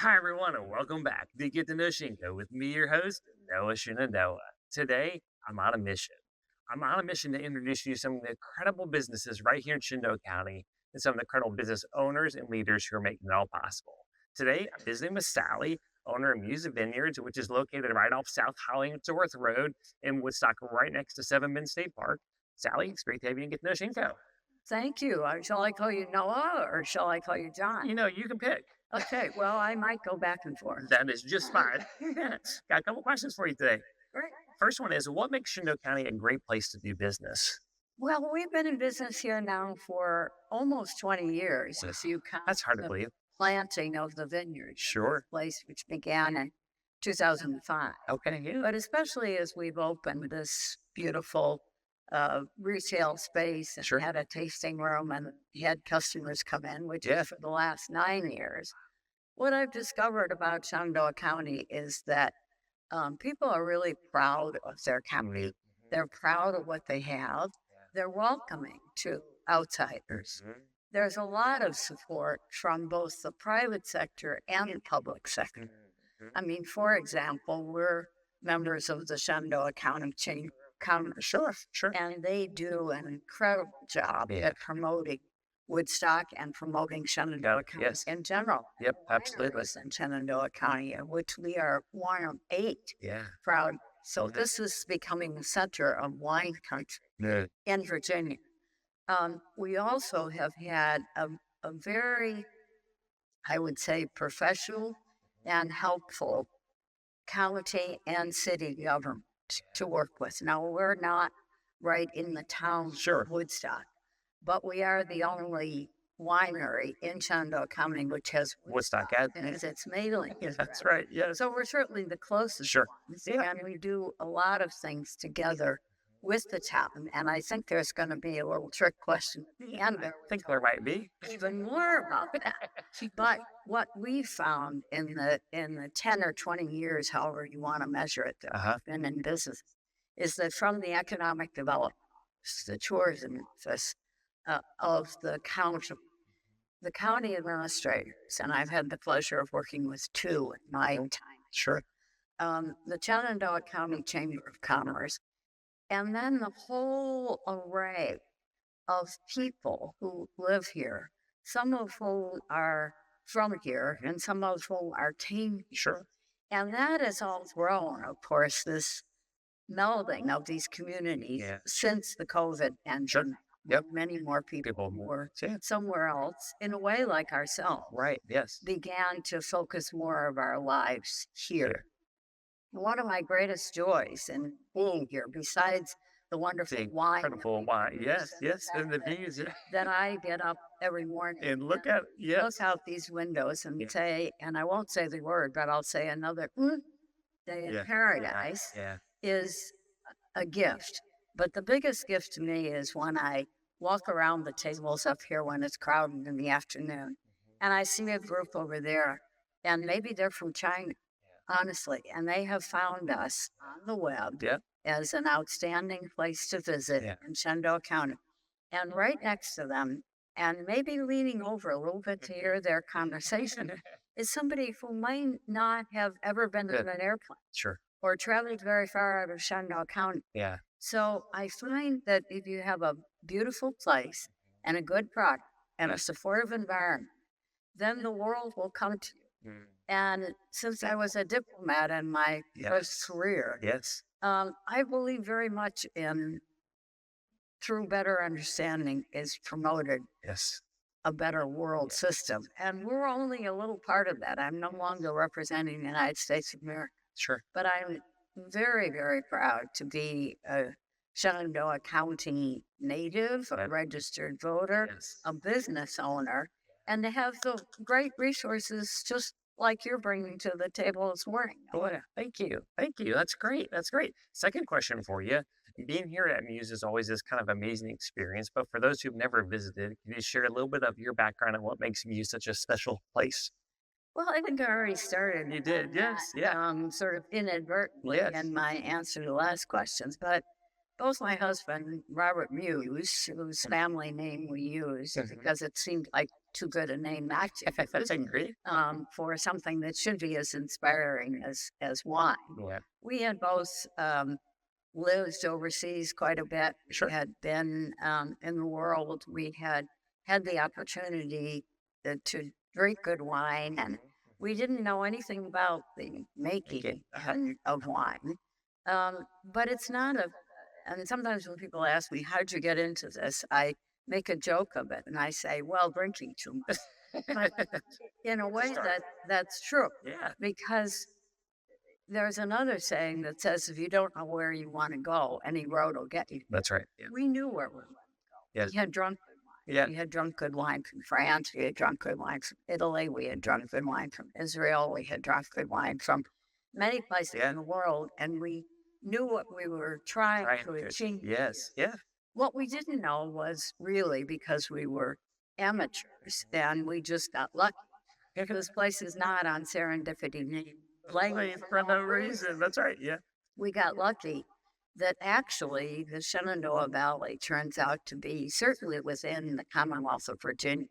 Hi, everyone, and welcome back to Get to Know Shinko with me, your host, Noah Shenandoah. Today, I'm on a mission. I'm on a mission to introduce you to some of the incredible businesses right here in Shenandoah County and some of the incredible business owners and leaders who are making it all possible. Today, I'm visiting with Sally, owner of Muse Vineyards, which is located right off South Hollingsworth Road in Woodstock, right next to Seven Bend State Park. Sally, it's great to have you and Get to Know Shinko. Thank you. Shall I call you Noah or shall I call you John? You can pick. Okay, well, I might go back and forth. That is just fine. Got a couple questions for you today. Great. First one is, what makes Shenandoah County a great place to do business? Well, we've been in business here now for almost 20 years, if you count That's hard to the believe. planting of the vineyard, Sure. place which began in 2005. Okay. Yeah. But especially as we've opened this beautiful retail space and Sure. had a tasting room and had customers come in, which Yeah. is for the last 9 years. What I've discovered about Shenandoah County is that people are really proud of their county. They're proud of what they have. They're welcoming to outsiders. Mhm. There's a lot of support from both the private sector and the public sector. Mhm. I mean, for example, we're members of the Shenandoah County Chamber of Commerce, Sure. and they do an incredible job Yeah. at promoting Woodstock and promoting Shenandoah County Yes. in general. Yep. Absolutely. Wineries in Shenandoah County, of which we are one of 8 Yeah. proud. So Mhm. this is becoming the center of wine country Yeah. in Virginia. We also have had a very, I would say, professional and helpful county and city government to work with. Now, we're not right in the town Sure. of Woodstock, but we are the only winery in Shenandoah County which has Woodstock ad. as its mailing That's address. right. Yes. So we're certainly the closest Sure. ones, Yeah. and we do a lot of things together with the town. And I think there's going to be a little trick question at the end I think there might be. even more about that. But what we found in the 10 or 20 years, however you want to measure it, that Uh-huh. we've been in business, is that from the economic development, the tourism interest of the county administrators, and I've had the pleasure of working with 2 in my time. Sure. The Shenandoah County Chamber of Commerce, and then the whole array of people who live here, some of whom are from here and some of whom are team. Sure. And that has all grown, of course, this melding of these communities Yeah. since the COVID and Sure. Yep. many more people People who were Yeah. somewhere else, in a way like ourselves, Right. Yes. began to focus more of our lives here. One of my greatest joys in being here, besides the wonderful The wine incredible wine. Yes. Yes. And the views. Yeah. that I get up every morning And look and at yes. look out these windows and Yeah. say, and I won't say the word, but I'll say another day in Yeah. paradise Yeah. is a gift. But the biggest gift to me is when I walk around the tables up here when it's crowded in the afternoon and I see a group over there, and maybe they're from China, honestly, and they have found us on the web Yeah. as an outstanding place to visit Yeah. in Shenandoah County. And right next to them, and maybe leaning over a little bit to hear their conversation, is somebody who might not have ever been Good. in an airplane Sure. or traveled very far out of Shenandoah County. Yeah. So I find that if you have a beautiful place and a good product and a supportive environment, then the world will come to you. Mm. And since I was a diplomat in my Yes. first career, Yes. I believe very much in through better understanding is promoted Yes. a better world system. And we're only a little part of that. I'm no longer representing the United States of America, Sure. but I'm very, very proud to be a Shenandoah County native, a Right. registered voter, Yes. a business owner, and to have the great resources just like you're bringing to the table this morning. Oh, yeah. Thank you. Thank you. That's great. That's great. Second question for you. Being here at Muse is always this kind of amazing experience, but for those who've never visited, can you share a little bit of your background and what makes Muse such a special place? Well, I think I already started. You did. on Yes. that, Yeah. sort of inadvertently Yes. in my answer to the last questions. But both my husband, Robert Muse, whose family name we used because it seemed like too good a name not to That's great. for something that should be as inspiring as wine. Yeah. We had both lived overseas quite a bit. Sure. We had been in the world. We had the opportunity to drink good wine, and we didn't know anything about the making of wine. But it's not a, and sometimes when people ask me, how'd you get into this? I make a joke of it and I say, well, drinking too much. But in a way that's true Yeah. because there's another saying that says, if you don't know where you want to go, any road will get you. That's right. Yeah. We knew where we wanted to go. Yes. We had drunk good wine. Yeah. We had drunk good wine from France. We had drunk good wine from Italy. We had drunk good wine from Israel. We had drunk good wine from many places in the world. And we knew what we were trying to achieve. Yes. Yeah. What we didn't know was really because we were amateurs and we just got lucky. This place is not on serendipity. Playing for no reason. That's right. Yeah. We got lucky that actually the Shenandoah Valley turns out to be certainly within the Commonwealth of Virginia.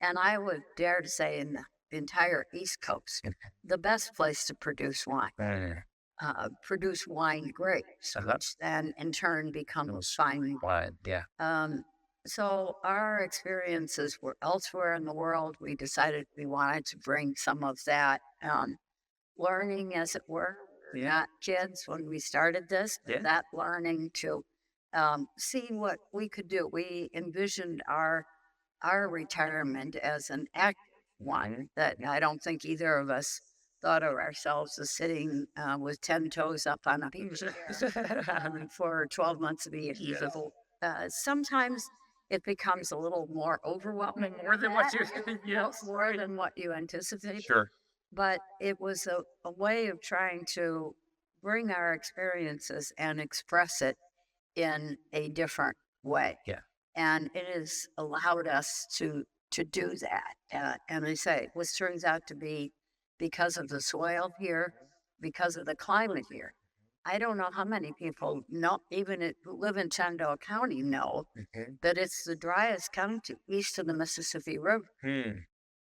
And I would dare to say in the entire East Coast, the best place to produce wine. Produce wine grapes, which then in turn becomes fine wine. Yeah. So our experiences were elsewhere in the world. We decided we wanted to bring some of that learning, as it were. We're not kids when we started this, but that learning to see what we could do. We envisioned our retirement as an active one that I don't think either of us thought of ourselves as sitting with 10 toes up on a beach for 12 months of the year. So, sometimes it becomes a little more overwhelming. More than what you more than what you anticipate. Sure. But it was a way of trying to bring our experiences and express it in a different way. Yeah. And it has allowed us to do that. And I say, which turns out to be because of the soil here, because of the climate here. I don't know how many people know, even who live in Shenandoah County, know that it's the driest county east of the Mississippi River.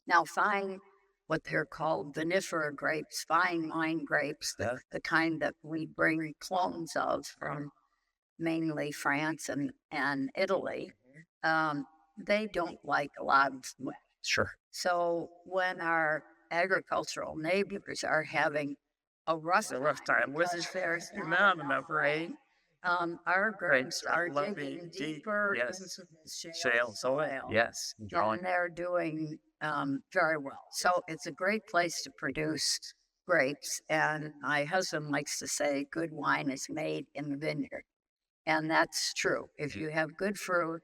Now, fine, what they're called vinifera grapes, fine wine grapes, the kind that we bring clones of from mainly France and Italy, they don't like a lot of wet. Sure. So when our agricultural neighbors are having a rough time with there's not enough rain, our grapes are digging deeper into the shale soil. Yes. And they're doing very well. So it's a great place to produce grapes. And my husband likes to say good wine is made in the vineyard. And that's true. If you have good fruit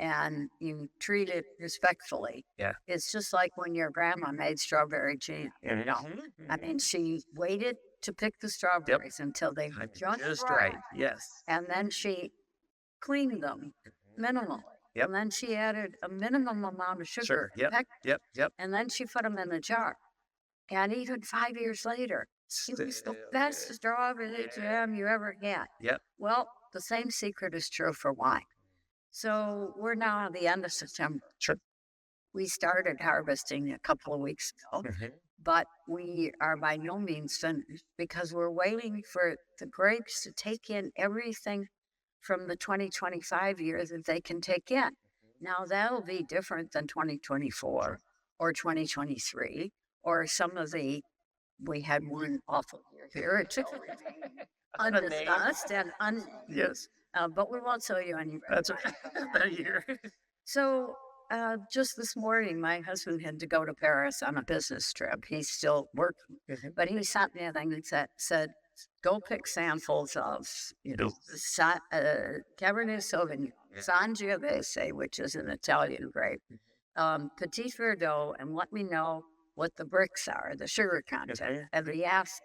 and you treat it respectfully, it's just like when your grandma made strawberry jam. You know? I mean, she waited to pick the strawberries until they were just right. Yes. And then she cleaned them minimally. And then she added a minimum amount of sugar. And then she put them in the jar. And even 5 years later, it was the best strawberry jam you ever had. Well, the same secret is true for wine. So we're now at the end of September. Sure. We started harvesting a couple of weeks ago, but we are by no means finished because we're waiting for the grapes to take in everything from the 2025 year that they can take in. Now, that'll be different than 2024 or 2023 or some of we had one awful year here. It's undiscussed and yes. But we won't tell you any. That's that year. So just this morning, my husband had to go to Paris on a business trip. He's still working, but he sent me a thing that said, go pick samples of, Cabernet Sauvignon, Sangiovese, which is an Italian grape, Petit Verdot, and let me know what the bricks are, the sugar content, and the acid.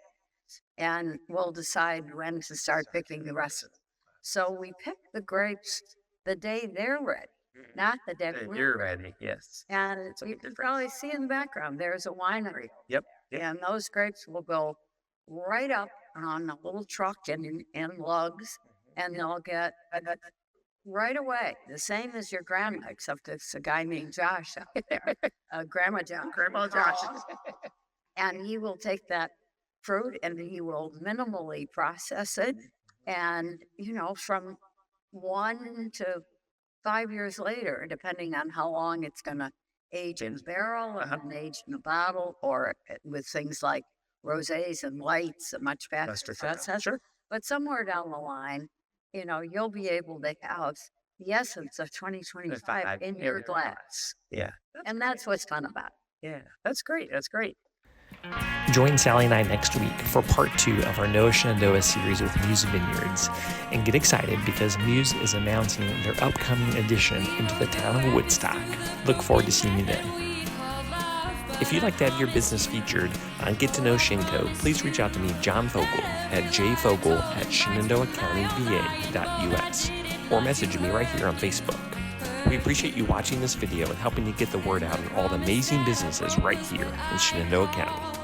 And we'll decide when to start picking the rest of them. So we pick the grapes the day they're ready, not the day you're ready. Yes. And you can probably see in the background, there's a winery. Yep. And those grapes will go right up on a little truck and lugs and they'll get right away the same as your grandma, except it's a guy named Josh out there, Grandma Josh. Grandma Josh. And he will take that fruit and he will minimally process it. And, from 1 to 5 years later, depending on how long it's going to age in barrel and age in a bottle, or with things like rosés and whites, a much faster process. Sure. But somewhere down the line, you'll be able to have the essence of 2025 in your glass. Yeah. And that's what's fun about it. Yeah. That's great. That's great. Join Sally and I next week for part 2 of our Noah Shenandoah series with Muse Vineyards. And get excited because Muse is announcing their upcoming addition into the town of Woodstock. Look forward to seeing you then. If you'd like to have your business featured on Get to Know Shinko, please reach out to me, John Fogel, at jfogel@shenandoahcountyva.us, or message me right here on Facebook. We appreciate you watching this video and helping to get the word out on all the amazing businesses right here in Shenandoah County.